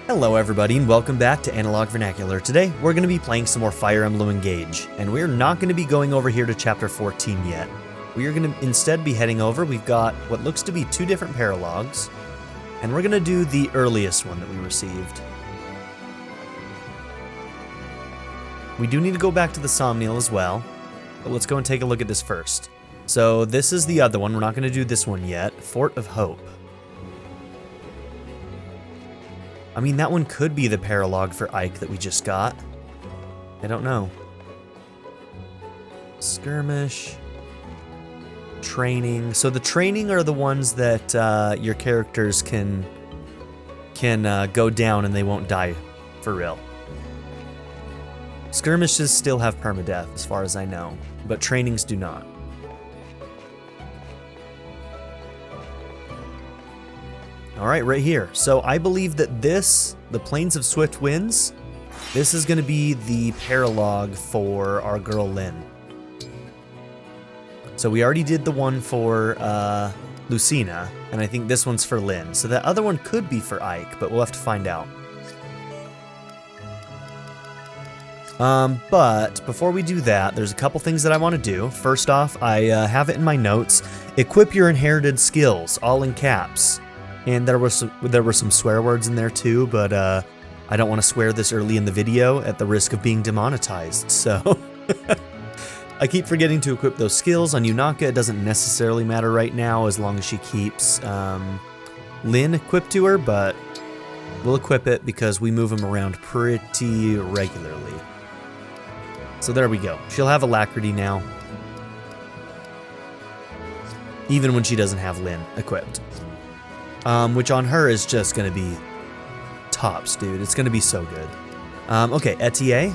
Hello everybody and welcome back to Analog Vernacular. Today we're going to be playing some more Fire Emblem Engage, and we're not going to be going over here to chapter 14 yet. We are going to instead be heading over. We've got what looks to be two different Paralogs, and we're going to do the earliest one that we received. We do need to go back to the Somniel as well, but let's go and take a look at this first. So this is the other one. We're not going to do this one yet. Fort of Hope. I mean, that one could be the Paralog for Ike that we just got. I don't know. Skirmish. Training. So the training are the ones that your characters can go down and they won't die for real. Skirmishes still have permadeath as far as I know, but trainings do not. All right, right here. So I believe that this, the Plains of Swift Winds, this is going to be the Paralog for our girl Lynn. So we already did the one for Lucina, and I think this one's for Lynn. So that other one could be for Ike, but we'll have to find out. But before we do that, there's a couple things that I want to do. First off, I have it in my notes. Equip your inherited skills, all in caps. And there were some swear words in there too, but I don't want to swear this early in the video at the risk of being demonetized, so I keep forgetting to equip those skills. On Yunaka, it doesn't necessarily matter right now as long as she keeps Lynn equipped to her, but we'll equip it because we move them around pretty regularly. So there we go. She'll have Alacrity now, even when she doesn't have Lynn equipped. Which on her is just going to be tops, dude. It's going to be so good. Okay, Etier.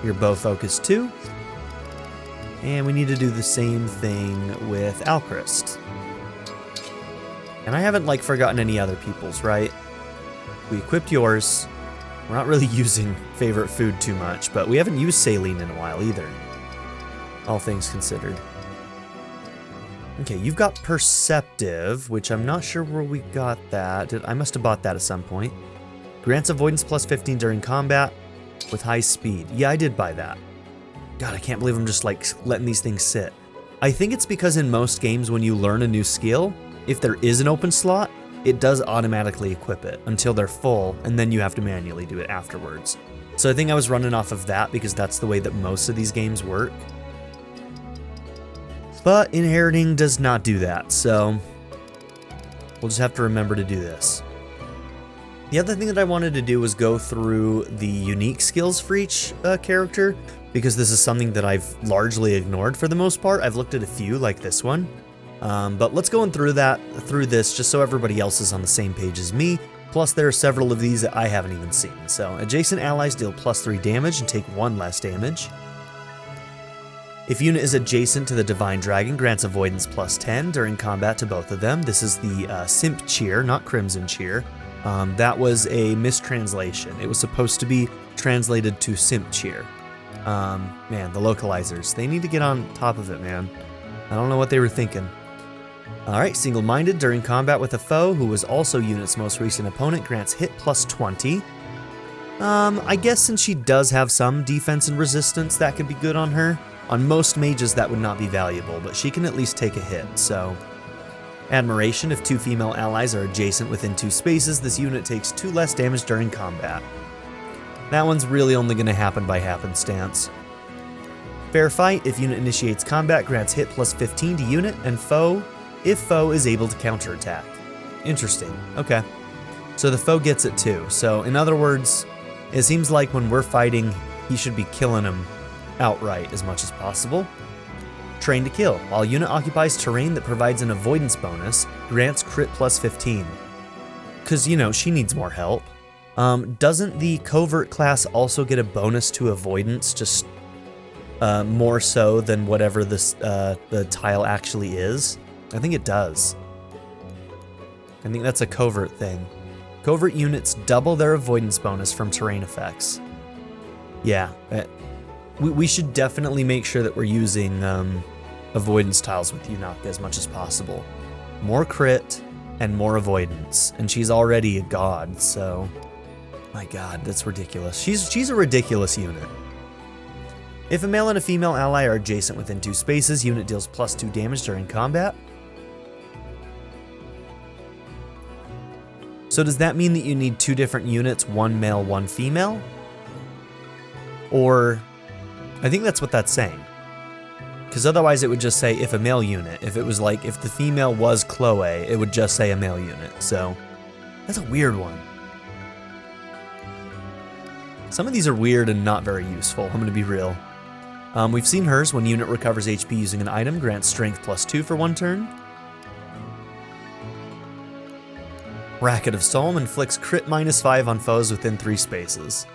You're bow focused too. And we need to do the same thing with Alchrist. And I haven't, forgotten any other people's, right? We equipped yours. We're not really using favorite food too much, but we haven't used saline in a while either. All things considered. Okay, you've got Perceptive, which I'm not sure where we got that. I must have bought that at some point. Grants avoidance plus 15 during combat with high speed. Yeah, I did buy that. God, I can't believe I'm just letting these things sit. I think it's because in most games when you learn a new skill, if there is an open slot, it does automatically equip it until they're full, and then you have to manually do it afterwards. So I think I was running off of that because that's the way that most of these games work. But inheriting does not do that, so we'll just have to remember to do this. The other thing that I wanted to do was go through the unique skills for each character, because this is something that I've largely ignored for the most part. I've looked at a few, like this one. But let's go through this just so everybody else is on the same page as me. Plus, there are several of these that I haven't even seen. So, adjacent allies deal +3 damage and take 1 less damage. If unit is adjacent to the Divine Dragon, grants avoidance +10 during combat to both of them. This is the Simp Cheer, not Crimson Cheer. That was a mistranslation. It was supposed to be translated to Simp Cheer. Man, the localizers. They need to get on top of it, man. I don't know what they were thinking. Alright, single-minded during combat with a foe who was also unit's most recent opponent, grants hit +20. I guess since she does have some defense and resistance, that could be good on her. On most mages, that would not be valuable, but she can at least take a hit, so. Admiration, if 2 female allies are adjacent within 2 spaces, this unit takes 2 less damage during combat. That one's really only going to happen by happenstance. Fair Fight, if unit initiates combat, grants hit +15 to unit, and foe, if foe is able to counterattack. Interesting, okay. So the foe gets it too, so in other words, it seems like when we're fighting, he should be killing him outright as much as possible. Train to Kill. While unit occupies terrain that provides an avoidance bonus, grants crit +15. Because, she needs more help. Doesn't the Covert class also get a bonus to avoidance, just more so than whatever the tile actually is? I think it does. I think that's a Covert thing. Covert units double their avoidance bonus from terrain effects. Yeah, we should definitely make sure that we're using avoidance tiles with Yunaka as much as possible. More crit, and more avoidance. And she's already a god, so... My god, that's ridiculous. She's a ridiculous unit. If a male and a female ally are adjacent within 2 spaces, unit deals +2 damage during combat. So does that mean that you need 2 different units, 1 male, 1 female? Or, I think that's what that's saying. Because otherwise it would just say if a male unit. If it was like, if the female was Chloe, it would just say a male unit. So, that's a weird one. Some of these are weird and not very useful, I'm going to be real. We've seen hers. When unit recovers HP using an item, grants strength +2 for 1 turn. Racket of Psalm inflicts crit -5 on foes within 3 spaces.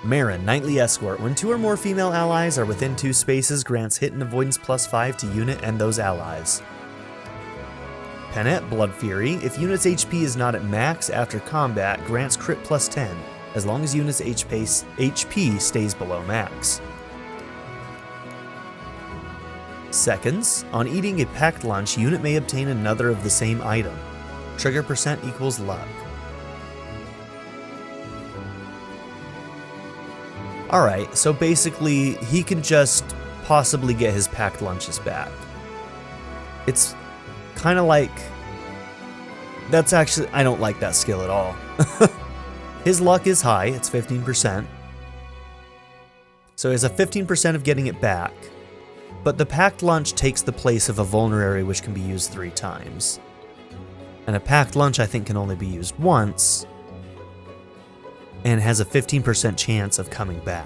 Marin, Knightly Escort. When 2 or more female allies are within 2 spaces, grants hit and avoidance +5 to unit and those allies. Penette, Blood Fury. If unit's HP is not at max after combat, grants crit +10, as long as unit's HP stays below max. Seconds. On eating a packed lunch, unit may obtain another of the same item. Trigger percent equals luck. Alright, so basically, he can just possibly get his packed lunches back. It's kind of like... That's actually... I don't like that skill at all. His luck is high, it's 15%. So he has a 15% of getting it back. But the packed lunch takes the place of a vulnerary which can be used 3 times. And a packed lunch I think can only be used once, and has a 15% chance of coming back.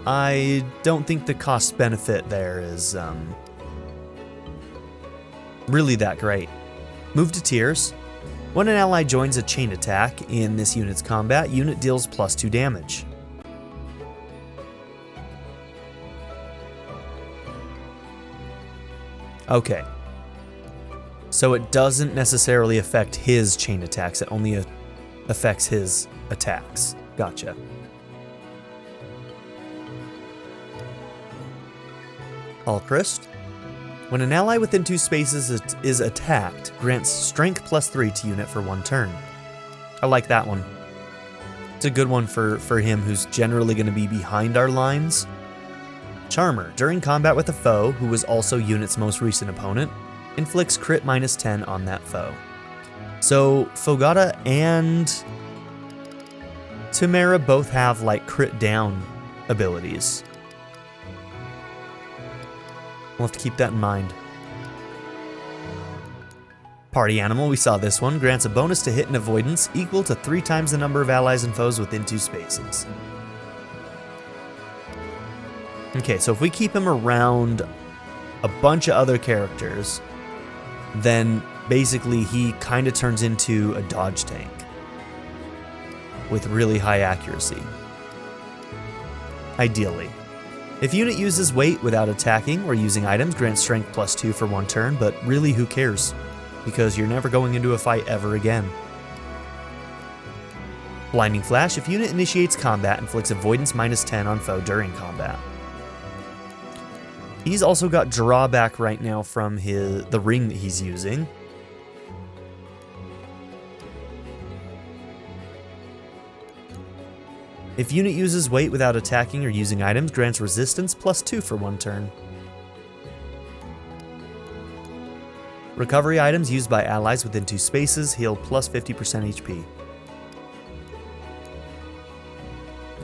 I don't think the cost benefit there is really that great. Move to Tears. When an ally joins a chain attack in this unit's combat, unit deals +2 damage. Okay. So it doesn't necessarily affect his chain attacks, it only affects his attacks. Gotcha. Alchrist. When an ally within 2 spaces is attacked, grants strength +3 to unit for 1 turn. I like that one. It's a good one for him who's generally going to be behind our lines. Charmer. During combat with a foe, who was also unit's most recent opponent, inflicts crit -10 on that foe. So Fogata and Tamara both have like crit down abilities. We'll have to keep that in mind. Party Animal, we saw this one, grants a bonus to hit and avoidance equal to 3 times the number of allies and foes within 2 spaces. Okay, so if we keep him around a bunch of other characters, then basically he kind of turns into a dodge tank with really high accuracy. Ideally. If unit uses weight without attacking or using items, grants strength +2 for 1 turn, but really who cares? Because you're never going into a fight ever again. Blinding Flash. If unit initiates combat, inflicts avoidance -10 on foe during combat. He's also got drawback right now from the ring that he's using. If unit uses weight without attacking or using items, grants resistance +2 for 1 turn. Recovery items used by allies within 2 spaces heal +50% HP.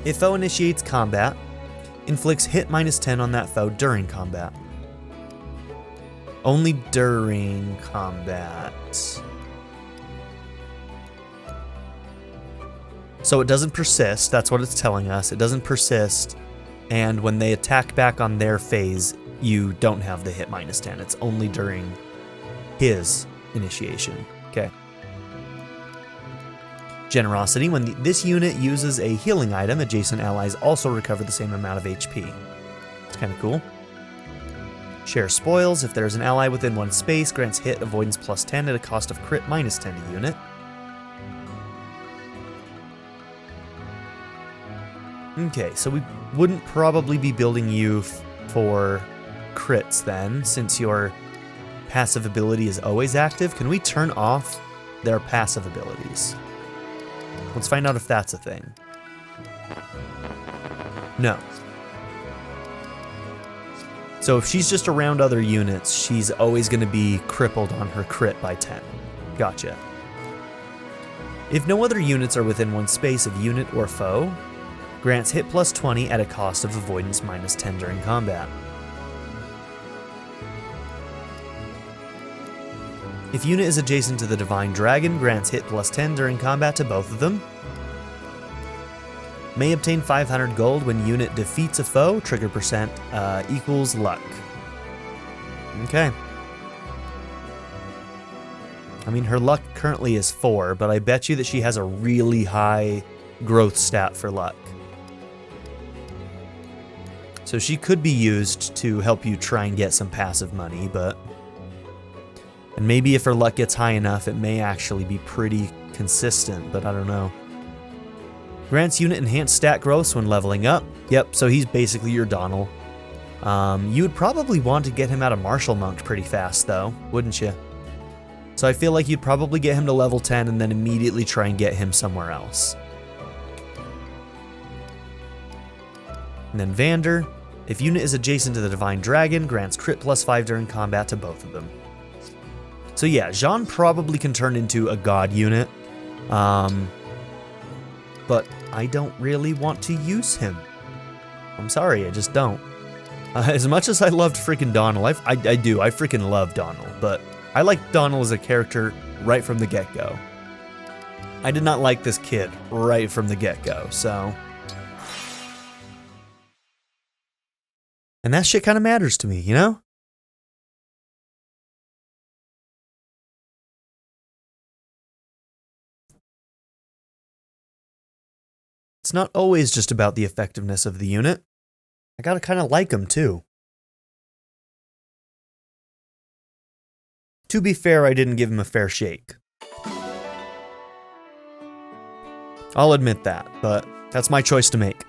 If foe initiates combat, inflicts hit -10 on that foe during combat. Only during combat. So it doesn't persist, that's what it's telling us. It doesn't persist, and when they attack back on their phase, you don't have the hit -10. It's only during his initiation. Okay. Generosity. When this unit uses a healing item, adjacent allies also recover the same amount of HP. It's kind of cool. Share spoils. If there's an ally within 1 space, grants hit avoidance +10 at a cost of crit -10 to unit. Okay, so we wouldn't probably be building you for crits then, since your passive ability is always active. Can we turn off their passive abilities? Let's find out if that's a thing. No. So if she's just around other units, she's always going to be crippled on her crit by 10. Gotcha. If no other units are within one space of unit or foe, grants hit plus 20 at a cost of avoidance minus 10 during combat. If unit is adjacent to the Divine Dragon, grants hit plus 10 during combat to both of them. May obtain 500 gold when unit defeats a foe, trigger percent equals luck. Okay. I mean, her luck currently is 4, but I bet you that she has a really high growth stat for luck. So she could be used to help you try and get some passive money, but... And maybe if her luck gets high enough, it may actually be pretty consistent, but I don't know. Grants unit enhanced stat growths when leveling up. Yep, so he's basically your Donald. You would probably want to get him out of Martial Monk pretty fast, though, wouldn't you? So I feel like you'd probably get him to level 10 and then immediately try and get him somewhere else. And then Vander. If unit is adjacent to the Divine Dragon, grants crit plus 5 during combat to both of them. So yeah, Jean probably can turn into a god unit. But I don't really want to use him. I'm sorry, I just don't. As much as I loved freaking Donald, I do, I freaking love Donald, but I like Donald as a character right from the get-go. I did not like this kid right from the get-go, so... And that shit kind of matters to me, you know? It's not always just about the effectiveness of the unit. I gotta kind of like him, too. To be fair, I didn't give him a fair shake. I'll admit that, but that's my choice to make.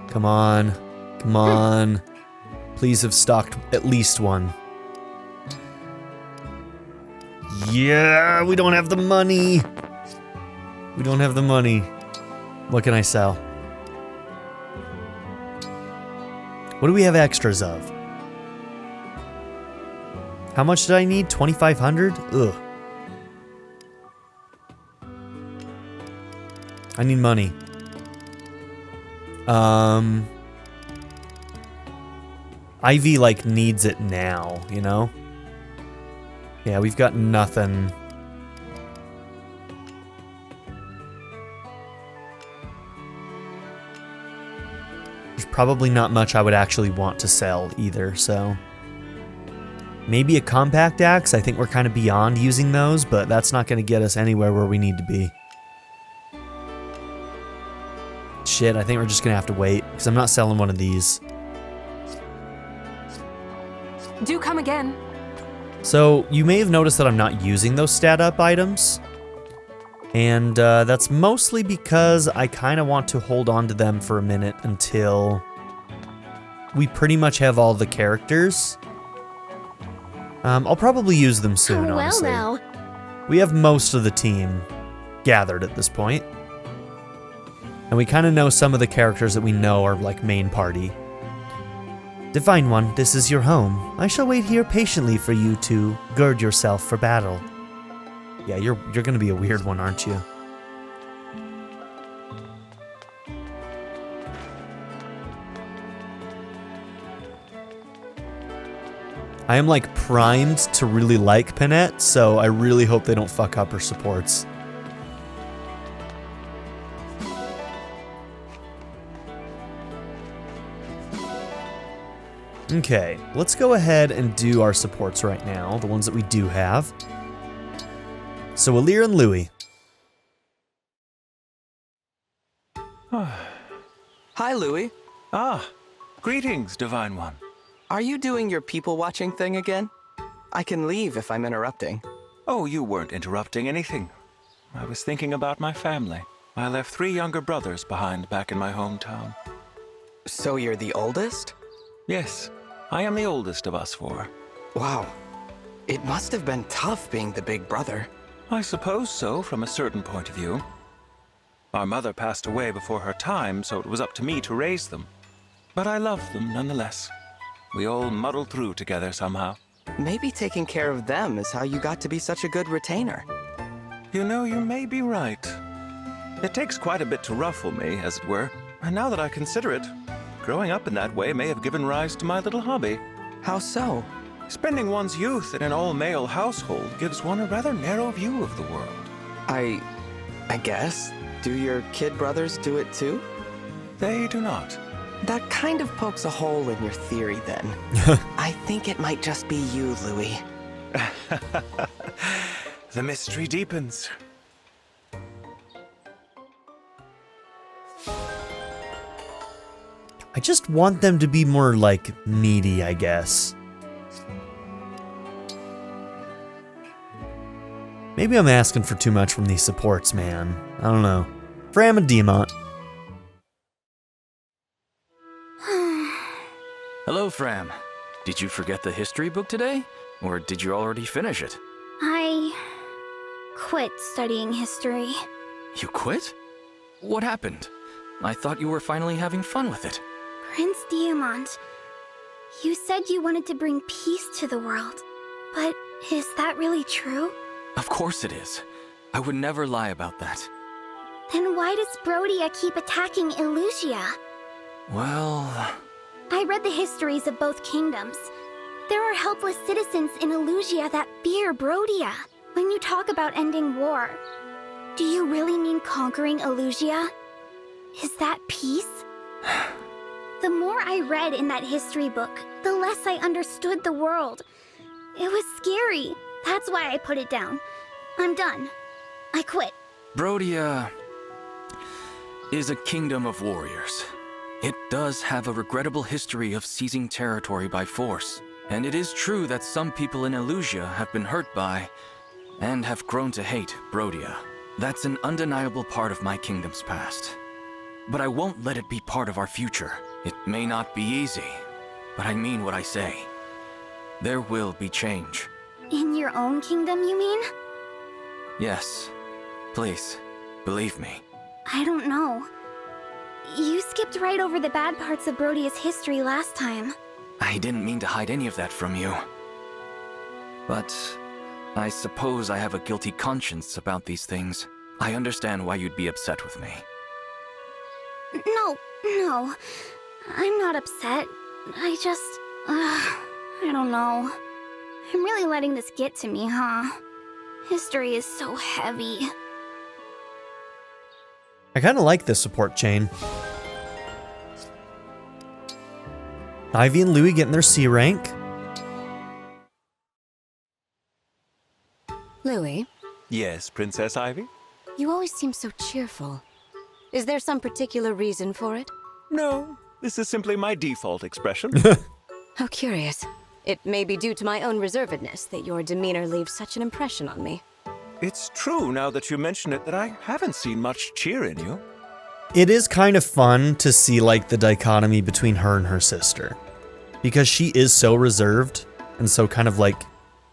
Come on. Come on. Please have stocked at least one. Yeah, we don't have the money. We don't have the money. What can I sell? What do we have extras of? How much did I need? 2,500? Ugh. I need money. Ivy, like, needs it now, you know? Yeah, we've got nothing. There's probably not much I would actually want to sell either, so... Maybe a compact axe. I think we're kind of beyond using those, but that's not going to get us anywhere where we need to be. Shit, I think we're just going to have to wait, because I'm not selling one of these. Do come again. So, you may have noticed that I'm not using those stat up items. And that's mostly because I kind of want to hold on to them for a minute until we pretty much have all the characters. I'll probably use them soon, honestly. Now. We have most of the team gathered at this point. And we kind of know some of the characters that we know are like main party. Divine One, this is your home. I shall wait here patiently for you to gird yourself for battle. Yeah, you're gonna be a weird one, aren't you? I am like primed to really like Panette, so I really hope they don't fuck up her supports. Okay, let's go ahead and do our supports right now, the ones that we do have. So Alir and Louis. Hi, Louis. Ah, greetings, Divine One. Are you doing your people-watching thing again? I can leave if I'm interrupting. Oh, you weren't interrupting anything. I was thinking about my family. I left 3 younger brothers behind back in my hometown. So you're the oldest? Yes, I am the oldest of us four. Wow. It must have been tough being the big brother. I suppose so, from a certain point of view. Our mother passed away before her time, so it was up to me to raise them. But I loved them nonetheless. We all muddled through together somehow. Maybe taking care of them is how you got to be such a good retainer. You know, you may be right. It takes quite a bit to ruffle me, as it were. And now that I consider it, growing up in that way may have given rise to my little hobby. How so? Spending one's youth in an all-male household gives one a rather narrow view of the world. I guess. Do your kid brothers do it too? They do not. That kind of pokes a hole in your theory then. I think it might just be you, Louis. The mystery deepens. I just want them to be more, like, needy, I guess. Maybe I'm asking for too much from these supports, man. I don't know. Fram and Demont. Hello, Fram. Did you forget the history book today? Or did you already finish it? I quit studying history. You quit? What happened? I thought you were finally having fun with it. Prince Diamant, you said you wanted to bring peace to the world, but is that really true? Of course it is. I would never lie about that. Then why does Brodia keep attacking Elysia? Well... I read the histories of both kingdoms. There are helpless citizens in Elysia that fear Brodia. When you talk about ending war, do you really mean conquering Elysia? Is that peace? The more I read in that history book, the less I understood the world. It was scary. That's why I put it down. I'm done. I quit. Brodia is a kingdom of warriors. It does have a regrettable history of seizing territory by force. And it is true that some people in Elysia have been hurt by, and have grown to hate, Brodia. That's an undeniable part of my kingdom's past. But I won't let it be part of our future. It may not be easy, but I mean what I say. There will be change. In your own kingdom, you mean? Yes. Please, believe me. I don't know. You skipped right over the bad parts of Brodia's history last time. I didn't mean to hide any of that from you. But I suppose I have a guilty conscience about these things. I understand why you'd be upset with me. No. I'm not upset. I don't know. I'm really letting this get to me, huh? History is so heavy. I kind of like this support chain. Ivy and Louis getting their C rank. Louis, Yes, Princess Ivy? you always seem so cheerful. Is there some particular reason for it? No, this is simply my default expression. How curious. It may be due to my own reservedness that your demeanor leaves such an impression on me. It's true, now that you mention it, that I haven't seen much cheer in you. It is kind of fun to see, like, the dichotomy between her and her sister. Because she is so reserved and so kind of, like,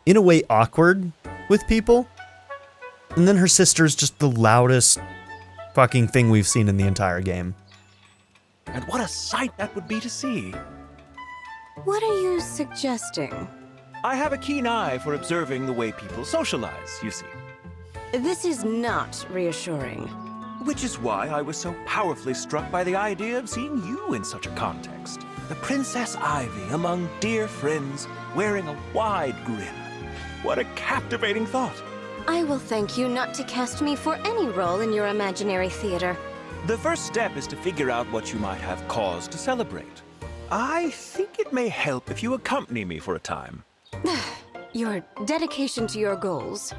in a way awkward with people. And then her sister's just the loudest fucking thing we've seen in the entire game. And what a sight that would be to see. What are you suggesting? I have a keen eye for observing the way people socialize, you see. This is not reassuring. Which is why I was so powerfully struck by the idea of seeing you in such a context. The Princess Ivy among dear friends, wearing a wide grin. What a captivating thought. I will thank you not to cast me for any role in your imaginary theater. The first step is to figure out what you might have cause to celebrate. I think it may help if you accompany me for a time. Your dedication to your goals,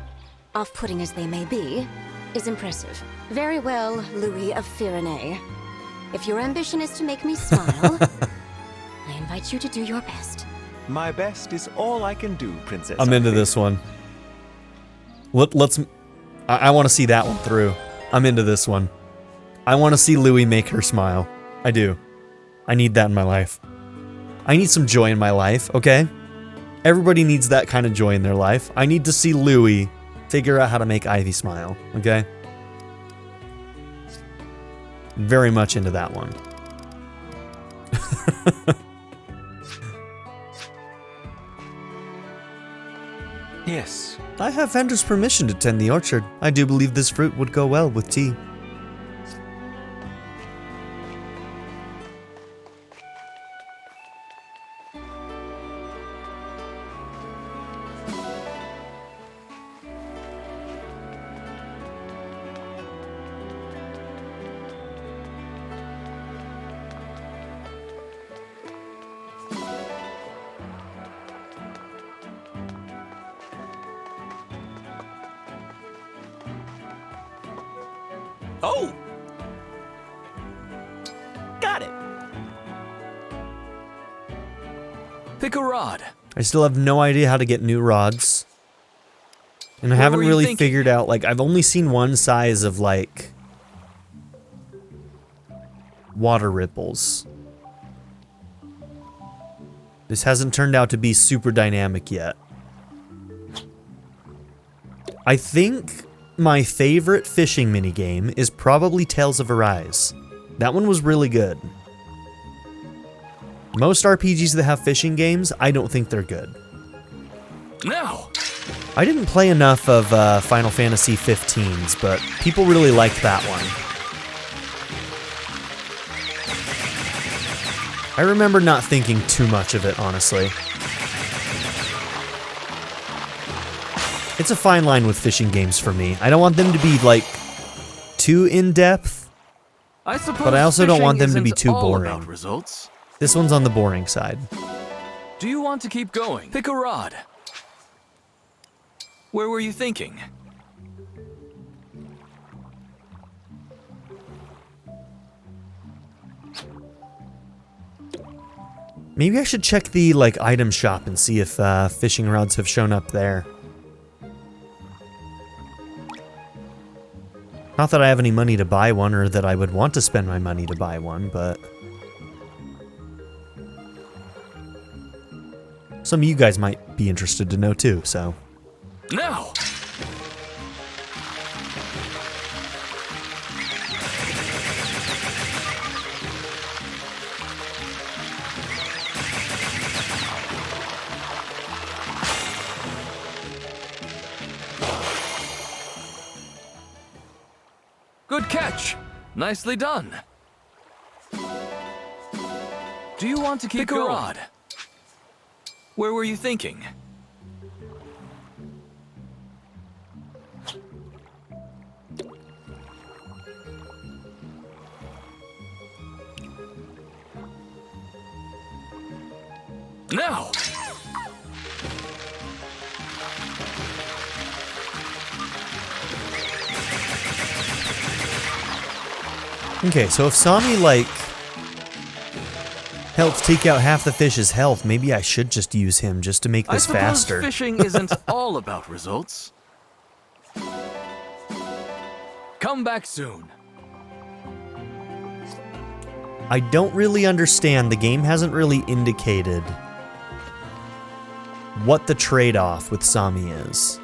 off-putting as they may be, is impressive. Very well, Louis of Firenze. If your ambition is to make me smile, I invite you to do your best. My best is all I can do, Princess I'm into Ivy. this one. I want to see that one through. I'm into this one. I want to see Louis make her smile. I do. I need that in my life. I need some joy in my life, okay? Everybody needs that kind of joy in their life. I need to see Louie figure out how to make Ivy smile, okay? Very much into that one. Yes. I have Vander's permission to tend the orchard. I do believe this fruit would go well with tea. Oh! Got it! Pick a rod. I still have no idea how to get new rods. And I haven't were you really thinking? figured out, like, I've only seen one size of, like, water ripples. This hasn't turned out to be super dynamic yet. I think my favorite fishing minigame is probably Tales of Arise. That one was really good. Most RPGs that have fishing games, I don't think they're good. Now! I didn't play enough of Final Fantasy 15s, but people really liked that one. I remember not thinking too much of it, honestly. It's a fine line with fishing games for me. I don't want them to be, like, too in-depth, I suppose but I also don't want them to be fishing too isn't all boring. about results. This one's on the boring side. Do you want to keep going? Pick a rod. Where were you thinking? Maybe I should check the, like, item shop and see if fishing rods have shown up there. Not that I have any money to buy one, or that I would want to spend my money to buy one, but... some of you guys might be interested to know too, so... Now! Good catch! Nicely done. Do you want to keep going? Pick a rod. Where were you thinking? Now! Okay, so if Sami, like, helps take out half the fish's health, maybe I should just use him just to make this I suppose faster. fishing isn't all about results. Come back soon. I don't really understand. The game hasn't really indicated what the trade-off with Sami is.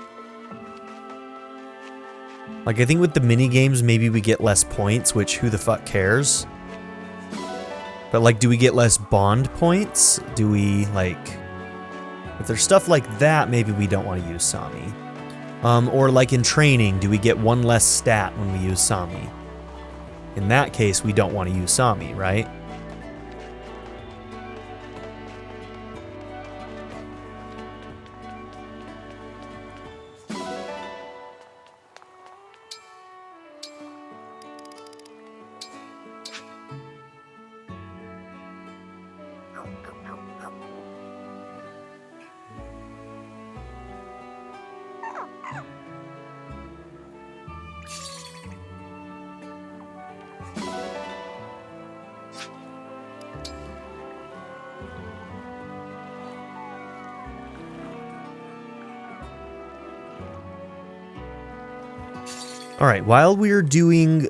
Like, I think with the mini-games, maybe we get less points, which who the fuck cares? But, like, do we get less bond points? Do we, like... if there's stuff like that, maybe we don't want to use Sami. Or, like, in training, do we get one less stat when we use Sami? In that case, we don't want to use Sami, right? Alright, while we're doing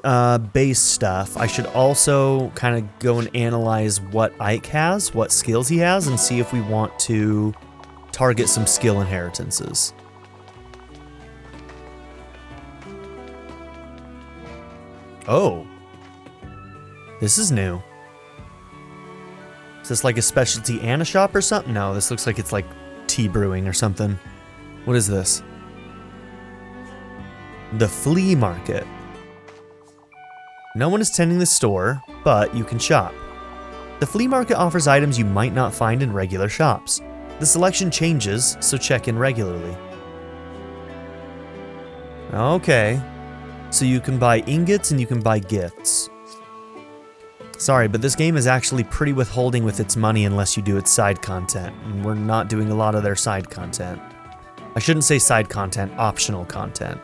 base stuff, I should also kind of go and analyze what Ike has, what skills he has, and see if we want to target some skill inheritances. Oh. This is new. Is this like a specialty Anna shop or something? No, this looks like it's like tea brewing or something. What is this? The Flea Market. No one is tending the store, but you can shop. The Flea Market offers items you might not find in regular shops. The selection changes, so check in regularly. Okay. So you can buy ingots and you can buy gifts. Sorry, but this game is actually pretty withholding with its money unless you do its side content, and we're not doing a lot of their side content. I shouldn't say side content, optional content.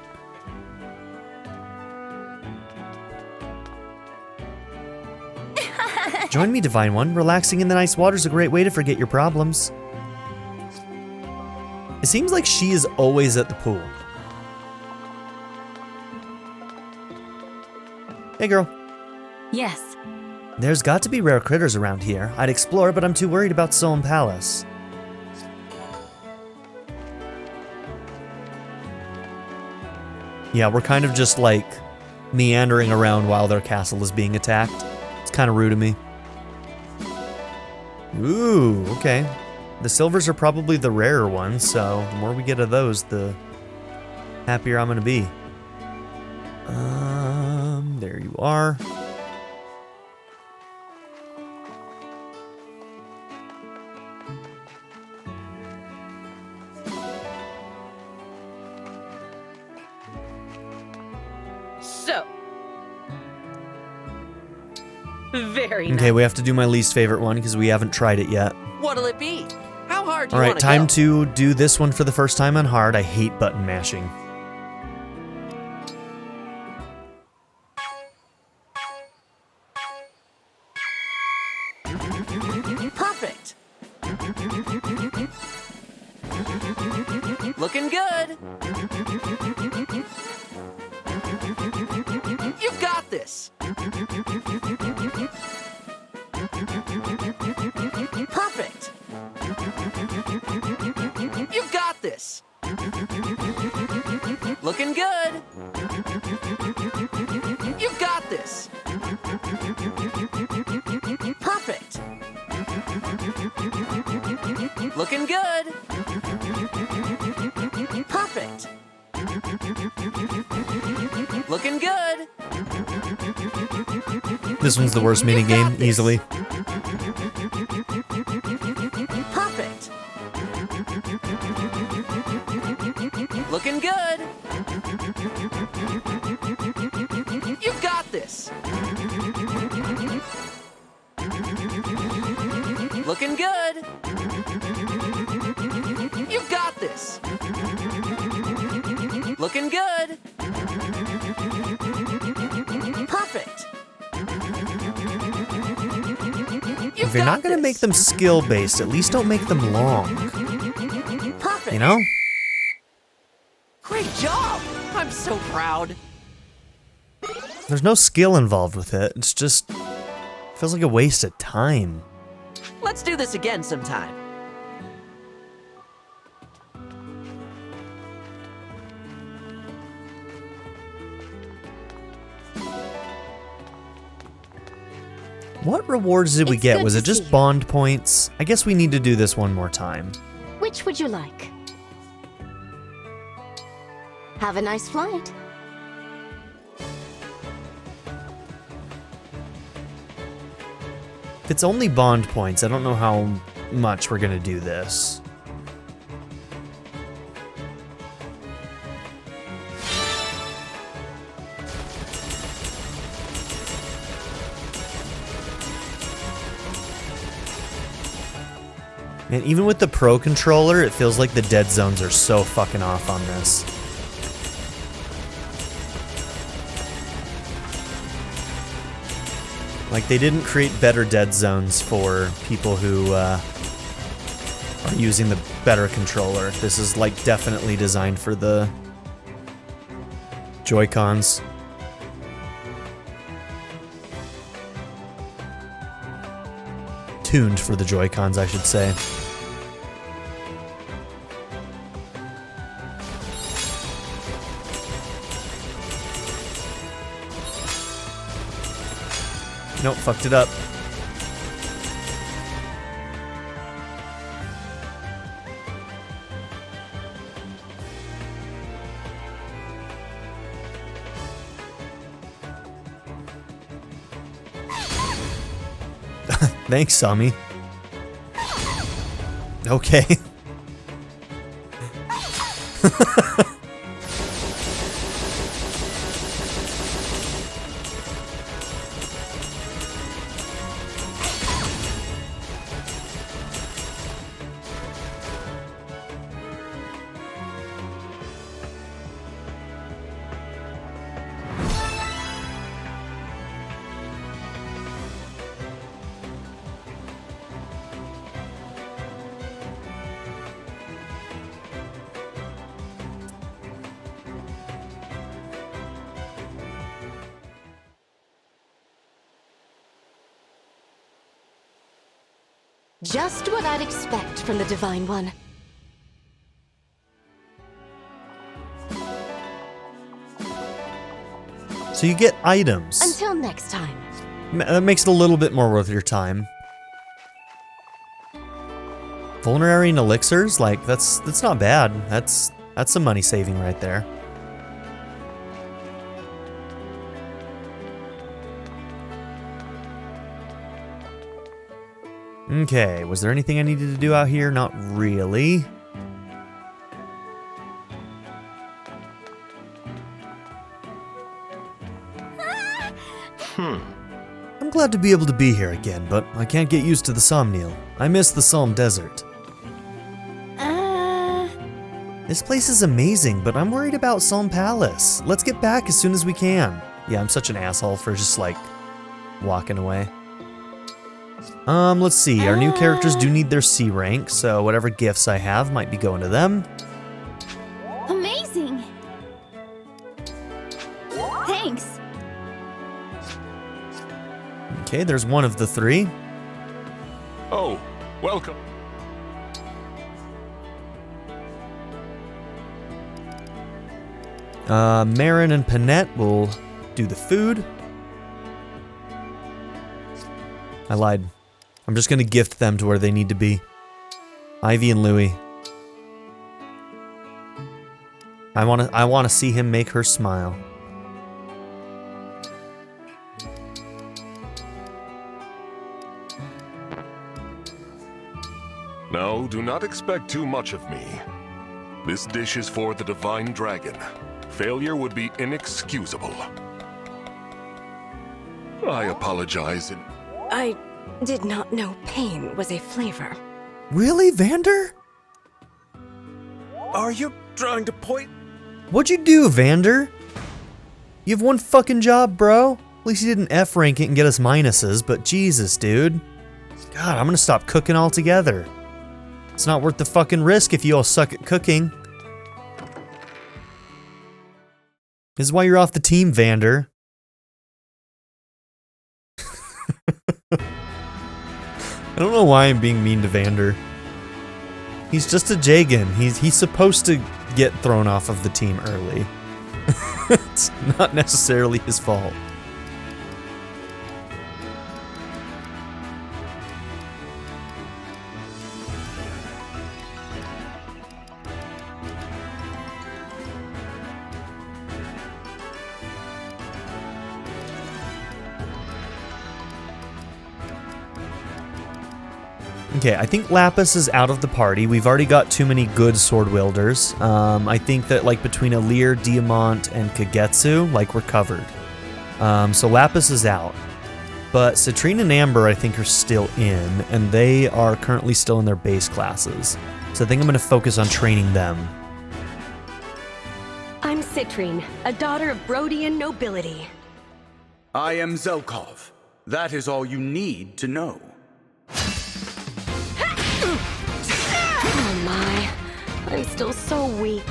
Join me, Divine One. Relaxing in the nice water is a great way to forget your problems. It seems like she is always at the pool. Hey, girl. Yes. There's got to be rare critters around here. I'd explore, but I'm too worried about Solemn Palace. Yeah, we're kind of just like meandering around while their castle is being attacked. It's kind of rude of me. Ooh, okay. The silvers are probably the rarer ones, so the more we get of those, the happier I'm gonna be. There you are. So. Very Okay, we have to do my least favorite one because we haven't tried it yet. What'll it be? How hard do you Alright, want time go? to do this one for the first time on hard. I hate button mashing. Perfect. Looking good. You've got this. Perfect. You've got this. Looking good. You've got this. Perfect. Looking good. Perfect. Looking good. This one's the worst minigame, easily. Perfect. Looking good. You've got this. Looking good. You've got this. Looking good. Perfect. If you're not gonna make them skill-based, at least don't make them long. Perfect. You know? Great job. I'm so proud. There's no skill involved with it. It's just... feels like a waste of time. Let's do this again sometime. What rewards did we It's get? good Was to it just see you. bond points? I guess we need to do this one more time. Which would you like? Have a nice flight. If it's only bond points, I don't know how much we're gonna do this. And even with the Pro controller, it feels like the dead zones are so fucking off on this. Like, they didn't create better dead zones for people who are using the better controller. This is, like, definitely designed for the Joy-Cons. Tuned for the Joy-Cons, I should say. Nope, fucked it up. Thanks, Sami. Okay. Just what I'd expect from the Divine One. So you get items. Until next time. That makes it a little bit more worth your time. Vulnerary and elixirs, like that's not bad. That's some money saving right there. Okay, was there anything I needed to do out here? Not really. I'm glad to be able to be here again, but I can't get used to the Somniel. I miss the Solemn Desert. This place is amazing, but I'm worried about Solemn Palace. Let's get back as soon as we can. Yeah, I'm such an asshole for just, like, walking away. Let's see. Our new characters do need their C rank, so whatever gifts I have might be going to them. Amazing! Thanks. Okay, there's one of the three. Oh, welcome. Marin and Panette will do the food. I lied. I'm just gonna gift them to where they need to be. Ivy and Louie. I wanna see him make her smile. Now, do not expect too much of me. This dish is for the Divine Dragon. Failure would be inexcusable. I apologize. I did not know pain was a flavor. Really, Vander? Are you trying to point? What'd you do, Vander? You have one fucking job, bro. At least you didn't F rank it and get us minuses, but Jesus, dude. God, I'm gonna stop cooking altogether. It's not worth the fucking risk if you all suck at cooking. This is why you're off the team, Vander. I don't know why I'm being mean to Vander. He's just a Jagan. He's supposed to get thrown off of the team early. It's not necessarily his fault. Okay, I think Lapis is out of the party. We've already got too many good sword wielders. I think that like between Alir, Diamant, and Kagetsu, like we're covered. So Lapis is out. But Citrine and Amber I think are still in, and they are currently still in their base classes. So I think I'm going to focus on training them. I'm Citrine, a daughter of Brodian nobility. I am Zelkov. That is all you need to know. Oh my, I'm still so weak.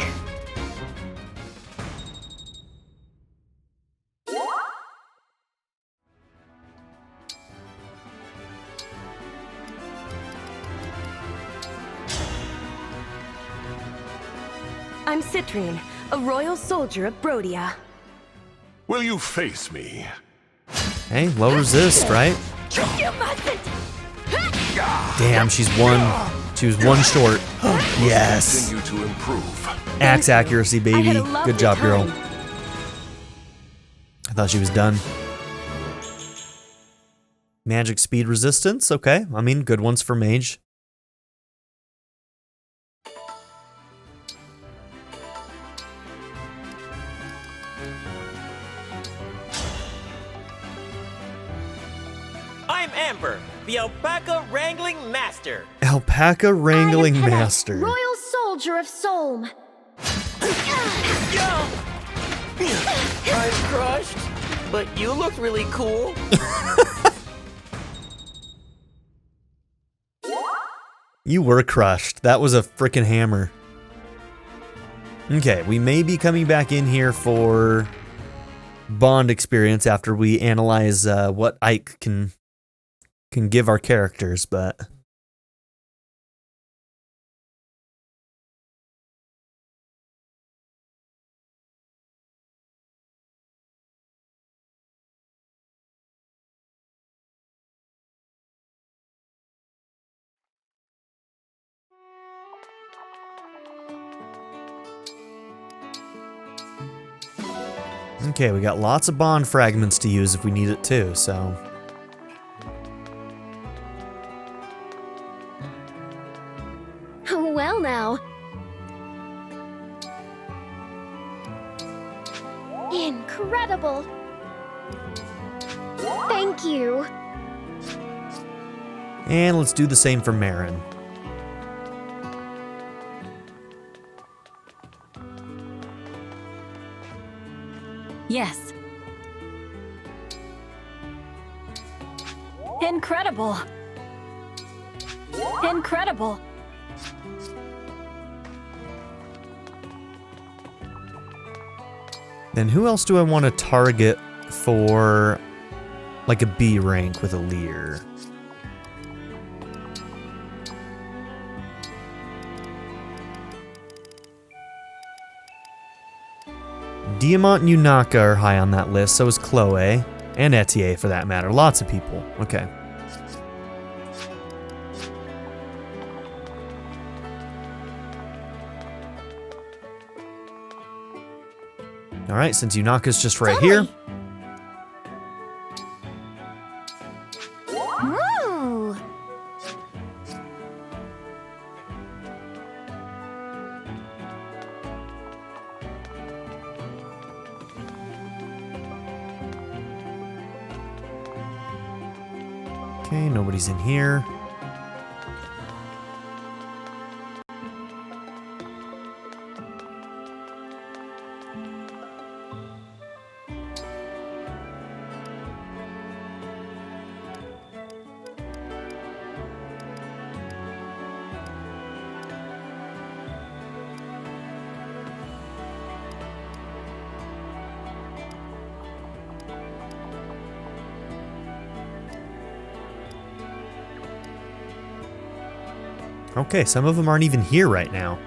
I'm Citrine, a royal soldier of Brodia. Will you face me? Hey, low resist, right? You mustn't! Damn, she's one. She was one short. Yes. Continue to improve. Axe accuracy, baby. Good job, girl. time. I thought she was done. Magic speed resistance. Okay. I mean, good ones for mage. I'm Amber, the alpaca wrangling master. Alpaca wrangling I am Hannah, master. Royal Soldier of Solm. I'm crushed, but you look really cool. You were crushed. That was a frickin' hammer. Okay, we may be coming back in here for bond experience after we analyze what Ike can give our characters, but okay, we got lots of bond fragments to use if we need it too, so. Well now. Incredible. Thank you. And let's do the same for Marin. Yes. Incredible. Incredible. Then who else do I want to target for like a B rank with a Leer? Diamant and Yunaka are high on that list, so is Chloe, and Etier for that matter. Lots of people. Okay. Alright, since Yunaka's just right here. Ooh. Okay, nobody's in here. Okay, some of them aren't even here right now.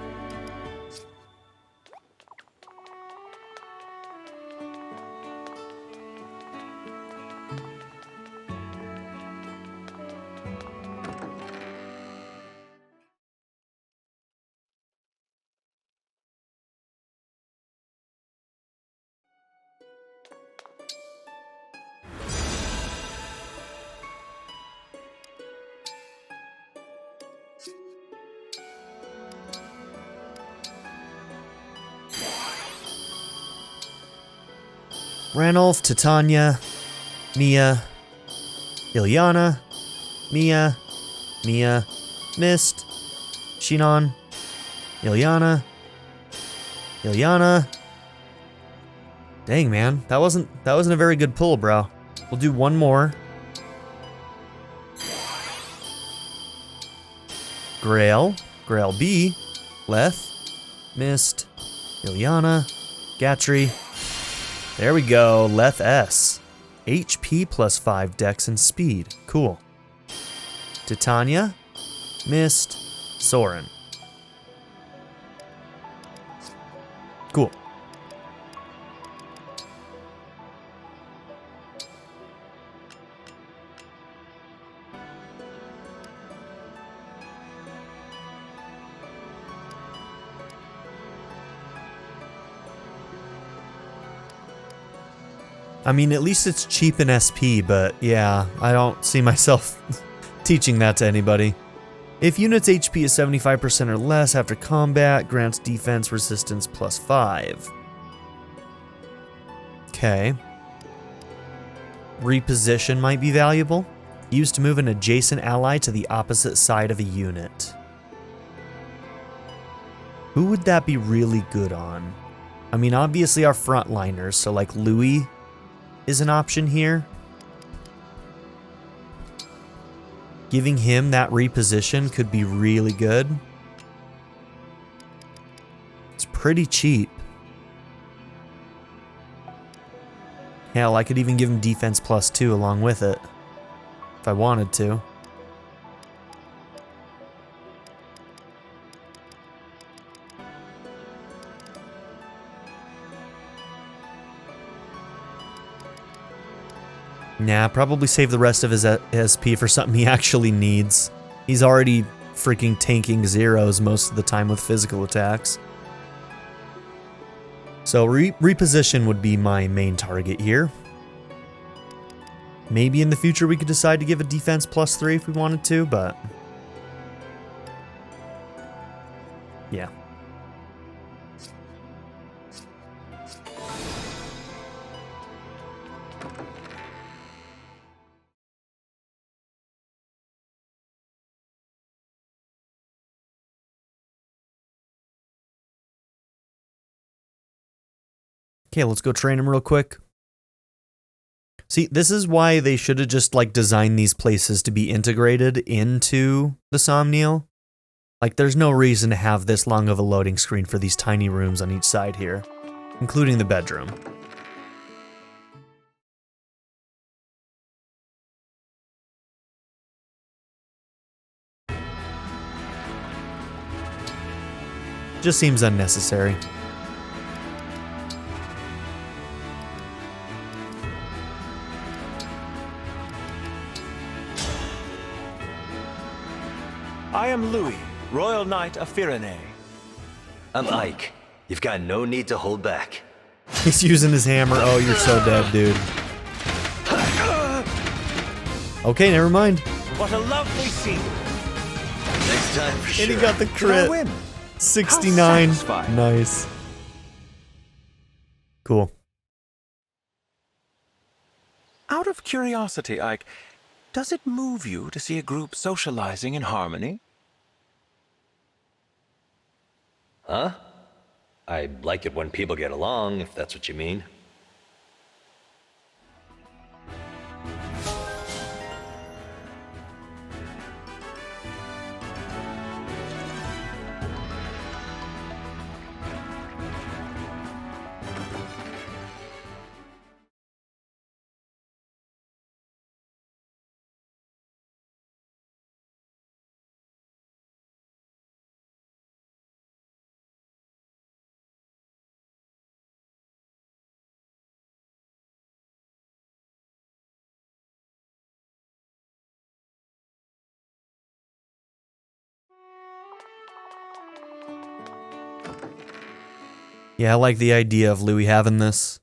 Ranulf, Titania, Mia, Ilyana, Mia, Mist, Shinon, Ilyana. Dang, man, that wasn't a very good pull, bro. We'll do one more. Grail B, Leth, Mist, Ilyana, Gatry. There we go, Leth S. HP plus 5 dex and speed. Cool. Titania, Mist, Soren. Cool. I mean, at least it's cheap in SP, but yeah, I don't see myself teaching that to anybody. If unit's HP is 75% or less after combat, grants defense resistance +5. Okay. Reposition might be valuable. Used to move an adjacent ally to the opposite side of a unit. Who would that be really good on? I mean, obviously our frontliners, so like Louis is an option here. Giving him that reposition could be really good. It's pretty cheap. Hell, I could even give him defense +2 along with it, if I wanted to. Nah, probably save the rest of his SP for something he actually needs. He's already freaking tanking zeros most of the time with physical attacks. So reposition would be my main target here. Maybe in the future we could decide to give a defense +3 if we wanted to, but yeah. Okay, let's go train him real quick. See, this is why they should have just like designed these places to be integrated into the Somniel. Like, there's no reason to have this long of a loading screen for these tiny rooms on each side here, including the bedroom. Just seems unnecessary. I am Louis, Royal Knight of Firene. I'm Ike. You've got no need to hold back. He's using his hammer. Oh, you're so dead, dude. Okay, never mind. What a lovely scene. Next time for sure. And he got the crit. Win. 69. Nice. Cool. Out of curiosity, Ike, does it move you to see a group socializing in harmony? Huh? I like it when people get along, if that's what you mean. Yeah, I like the idea of Louis having this.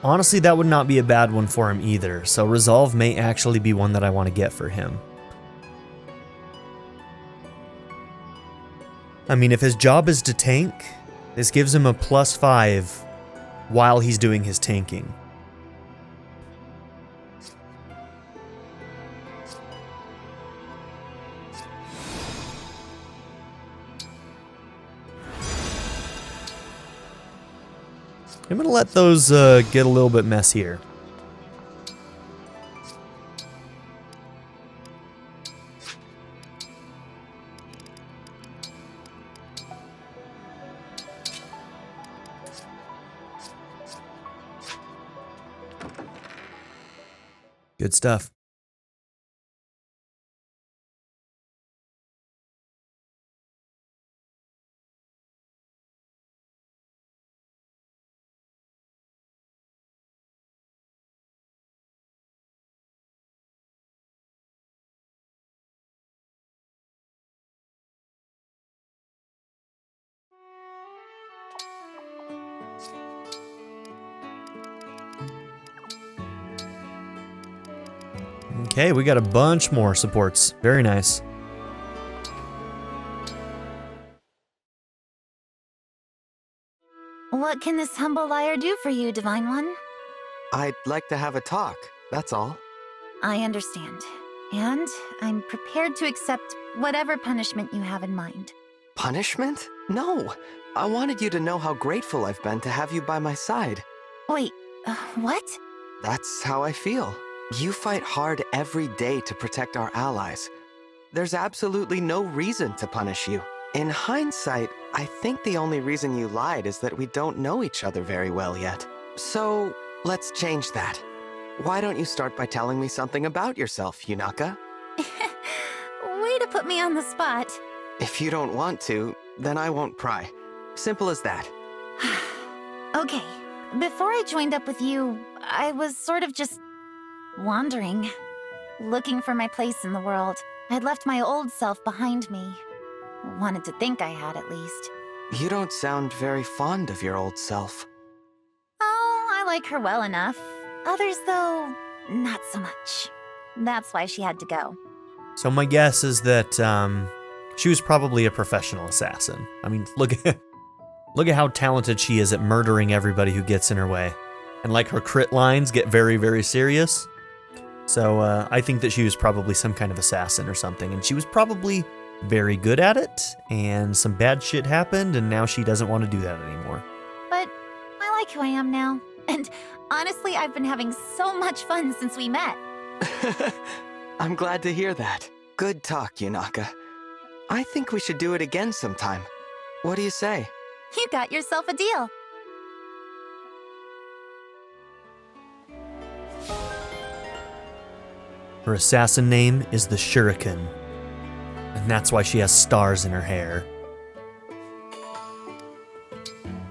Honestly, that would not be a bad one for him either, so Resolve may actually be one that I want to get for him. I mean, if his job is to tank, this gives him a +5 while he's doing his tanking. I'm gonna let those get a little bit messier. Good stuff. Okay, we got a bunch more supports. Very nice. What can this humble liar do for you, Divine One? I'd like to have a talk, that's all. I understand. And I'm prepared to accept whatever punishment you have in mind. Punishment? No. I wanted you to know how grateful I've been to have you by my side. Wait, what? That's how I feel. You fight hard every day to protect our allies. There's absolutely no reason to punish you. In hindsight, I think the only reason you lied is that we don't know each other very well yet. So, let's change that. Why don't you start by telling me something about yourself, Yunaka? Way to put me on the spot. If you don't want to, then I won't pry. Simple as that. Okay, before I joined up with you, I was sort of just wandering, looking for my place in the world. I'd left my old self behind me. Wanted to think I had, at least. You don't sound very fond of your old self. Oh, I like her well enough. Others, though, not so much. That's why she had to go. So my guess is that she was probably a professional assassin. I mean, look at how talented she is at murdering everybody who gets in her way. And like her crit lines get very, very serious. So I think that she was probably some kind of assassin or something. And she was probably very good at it. And some bad shit happened. And now she doesn't want to do that anymore. But I like who I am now. And honestly, I've been having so much fun since we met. I'm glad to hear that. Good talk, Yunaka. I think we should do it again sometime. What do you say? You got yourself a deal. Her assassin name is the Shuriken. And that's why she has stars in her hair.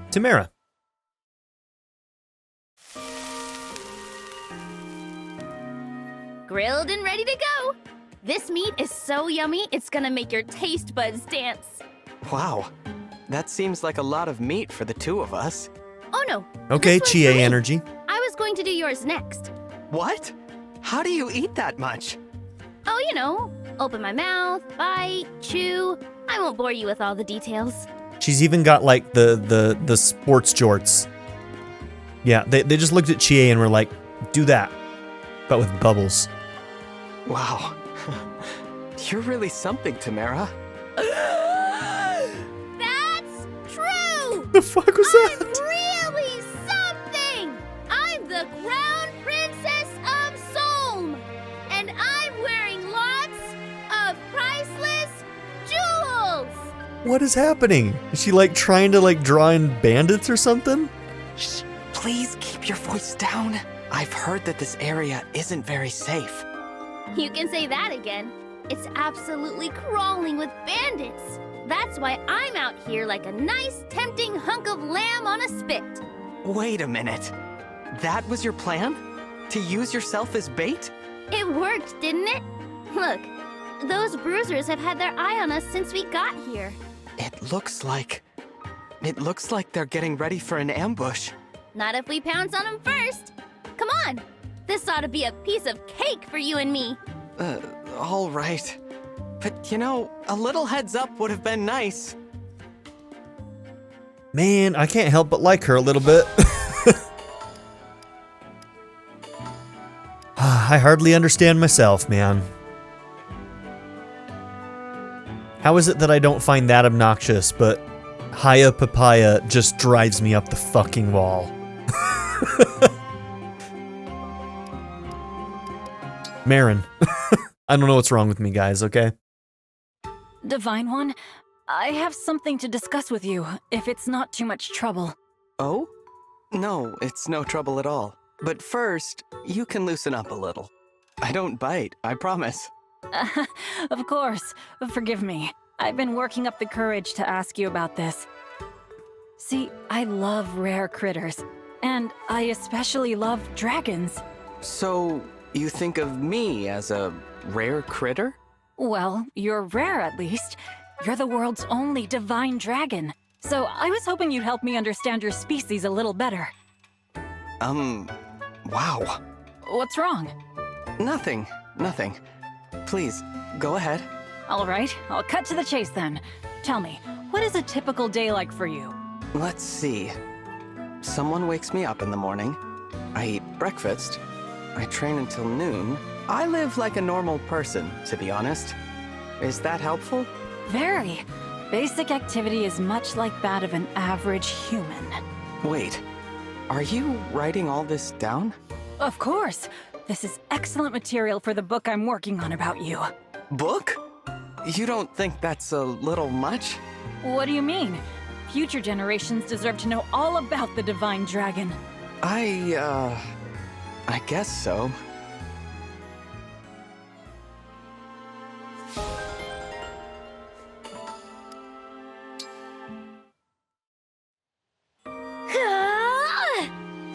Tamara. Grilled and ready to go. This meat is so yummy, it's gonna make your taste buds dance. Wow, that seems like a lot of meat for the two of us. Oh no. Okay, Chie energy. I was going to do yours next. What? How do you eat that much? Oh, you know, open my mouth, bite, chew. I won't bore you with all the details. She's even got like the sports jorts. Yeah, they just looked at Chie and were like, do that, but with bubbles. Wow. You're really something, Tamara. That's true! The fuck was that? I'm really something! I'm the Crown Princess of Solm! And I'm wearing lots of priceless jewels! What is happening? Is she like trying to like draw in bandits or something? Shh, please keep your voice down. I've heard that this area isn't very safe. You can say that again. It's absolutely crawling with bandits. That's why I'm out here like a nice, tempting hunk of lamb on a spit. Wait a minute. That was your plan? To use yourself as bait? It worked, didn't it? Look, those bruisers have had their eye on us since we got here. It looks like they're getting ready for an ambush. Not if we pounce on them first. Come on. This ought to be a piece of cake for you and me. All right. But, you know, a little heads up would have been nice. Man, I can't help but like her a little bit. I hardly understand myself, man. How is it that I don't find that obnoxious, but Haya Papaya just drives me up the fucking wall? Marin. I don't know what's wrong with me, guys, okay? Divine One, I have something to discuss with you, if it's not too much trouble. Oh? No, it's no trouble at all. But first, you can loosen up a little. I don't bite, I promise. Of course. Forgive me. I've been working up the courage to ask you about this. See, I love rare critters, and I especially love dragons. So, you think of me as a rare critter? Well, you're rare at least. You're the world's only divine dragon. So I was hoping you'd help me understand your species a little better. Wow. What's wrong? Nothing. Please, go ahead. All right, I'll cut to the chase then. Tell me, what is a typical day like for you? Let's see. Someone wakes me up in the morning. I eat breakfast. I train until noon. I live like a normal person, to be honest. Is that helpful? Very. Basic activity is much like that of an average human. Wait, are you writing all this down? Of course. This is excellent material for the book I'm working on about you. Book? You don't think that's a little much? What do you mean? Future generations deserve to know all about the divine dragon. I guess so.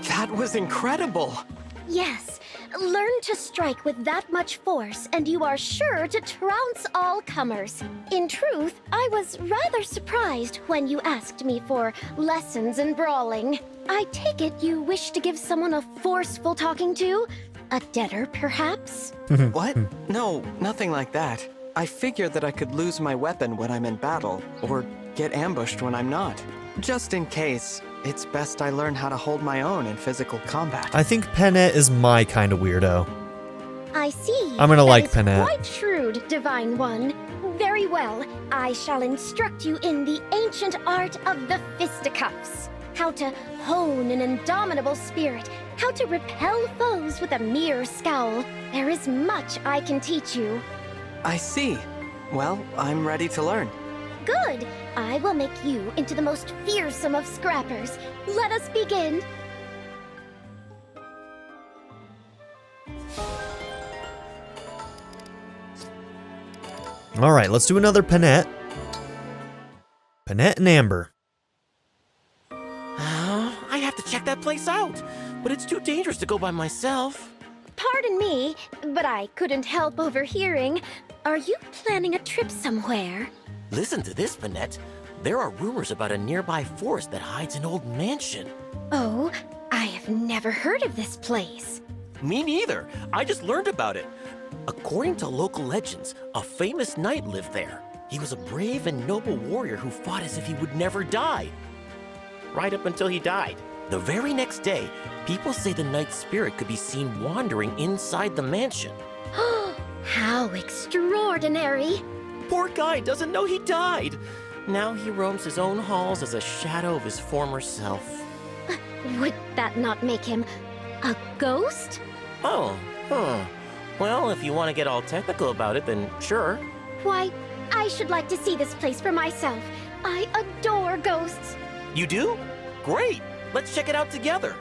That was incredible! Yes, learn to strike with that much force, and you are sure to trounce all comers. In truth, I was rather surprised when you asked me for lessons in brawling. I take it you wish to give someone a forceful talking to? A debtor, perhaps? What? No, nothing like that. I figured that I could lose my weapon when I'm in battle, or get ambushed when I'm not. Just in case, it's best I learn how to hold my own in physical combat. I think Penette is my kind of weirdo. I see. I'm gonna like That is Penette. quite shrewd, Divine One. Very well. I shall instruct you in the ancient art of the fisticuffs. How to hone an indomitable spirit. How to repel foes with a mere scowl. There is much I can teach you. I see. Well, I'm ready to learn. Good. I will make you into the most fearsome of scrappers. Let us begin. All right, let's do another Penette. Penette and Amber. I have to check that place out, but it's too dangerous to go by myself. Pardon me, but I couldn't help overhearing. Are you planning a trip somewhere? Listen to this, Penette. There are rumors about a nearby forest that hides an old mansion. Oh, I have never heard of this place. Me neither. I just learned about it. According to local legends, a famous knight lived there. He was a brave and noble warrior who fought as if he would never die. Right up until he died. The very next day, people say the knight's spirit could be seen wandering inside the mansion. How extraordinary! Poor guy doesn't know he died. Now he roams his own halls as a shadow of his former self. Would that not make him a ghost? Oh, Well, if you want to get all technical about it, then sure. Why, I should like to see this place for myself. I adore ghosts. You do? Great! Let's check it out together.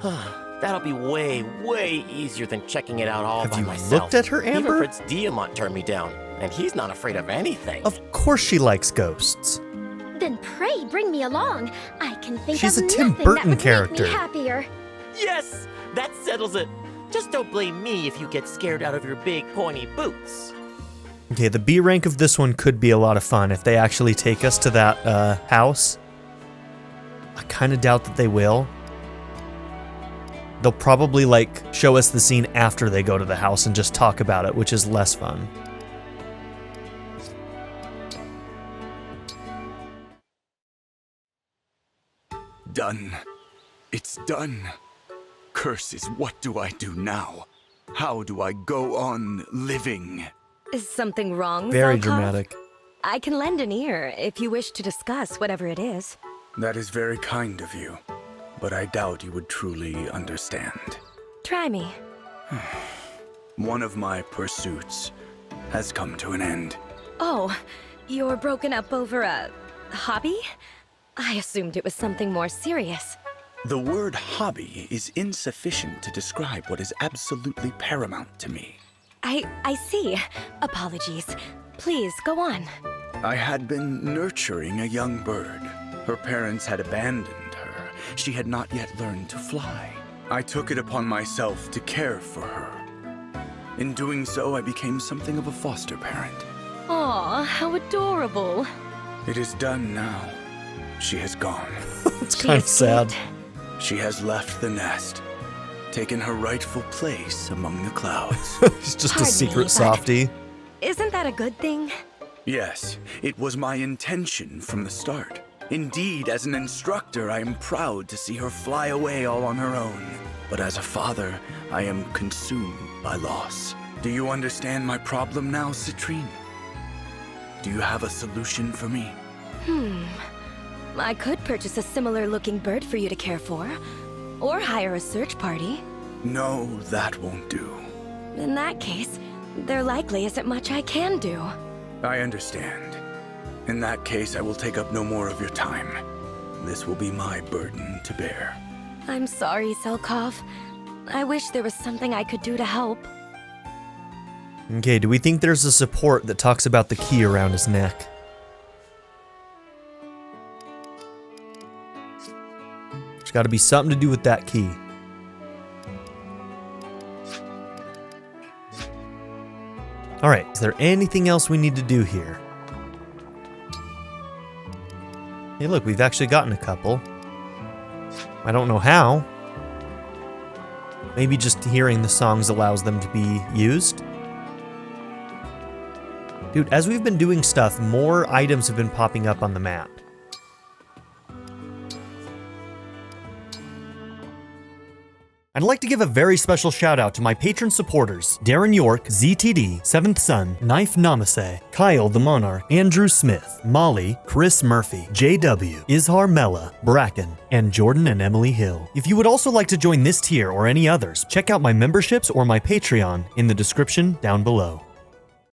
That'll be way, way easier than checking it out all by myself. Have you looked at her, Amber? Even Prince Diamant turned me down, and he's not afraid of anything. Of course she likes ghosts. Then pray bring me along. I can think She's of a Tim nothing Burton that would character. make me happier. Yes! That settles it. Just don't blame me if you get scared out of your big, pointy boots. Okay, the B rank of this one could be a lot of fun if they actually take us to that house. I kind of doubt that they will. They'll probably, like, show us the scene after they go to the house and just talk about it, which is less fun. Done. It's done. Curses, what do I do now? How do I go on living? Is something wrong, Very Zelkov? dramatic. I can lend an ear if you wish to discuss whatever it is. That is very kind of you, but I doubt you would truly understand. Try me. One of my pursuits has come to an end. Oh, you're broken up over a hobby? I assumed it was something more serious. The word hobby is insufficient to describe what is absolutely paramount to me. I see. Apologies. Please, go on. I had been nurturing a young bird. Her parents had abandoned her. She had not yet learned to fly. I took it upon myself to care for her. In doing so, I became something of a foster parent. Aw, how adorable. It is done now. She has gone. It's kind of sad. She has left the nest, taken her rightful place among the clouds. He's just a secret softie. Isn't that a good thing? Yes, it was my intention from the start. Indeed, as an instructor, I am proud to see her fly away all on her own. But as a father, I am consumed by loss. Do you understand my problem now, Citrine? Do you have a solution for me? I could purchase a similar-looking bird for you to care for. Or hire a search party. No, that won't do. In that case, there likely isn't much I can do. I understand. In that case, I will take up no more of your time. This will be my burden to bear. I'm sorry, Selkov. I wish there was something I could do to help. Okay, do we think there's a support that talks about the key around his neck? There's got to be something to do with that key. Alright, is there anything else we need to do here? Hey look, we've actually gotten a couple. I don't know how. Maybe just hearing the songs allows them to be used? Dude, as we've been doing stuff, more items have been popping up on the map. I'd like to give a very special shout out to my patron supporters, Darren York, ZTD, 7th Son, Knife Namaste, Kyle the Monarch, Andrew Smith, Molly, Chris Murphy, JW, Izhar Mella, Bracken, and Jordan and Emily Hill. If you would also like to join this tier or any others, check out my memberships or my Patreon in the description down below.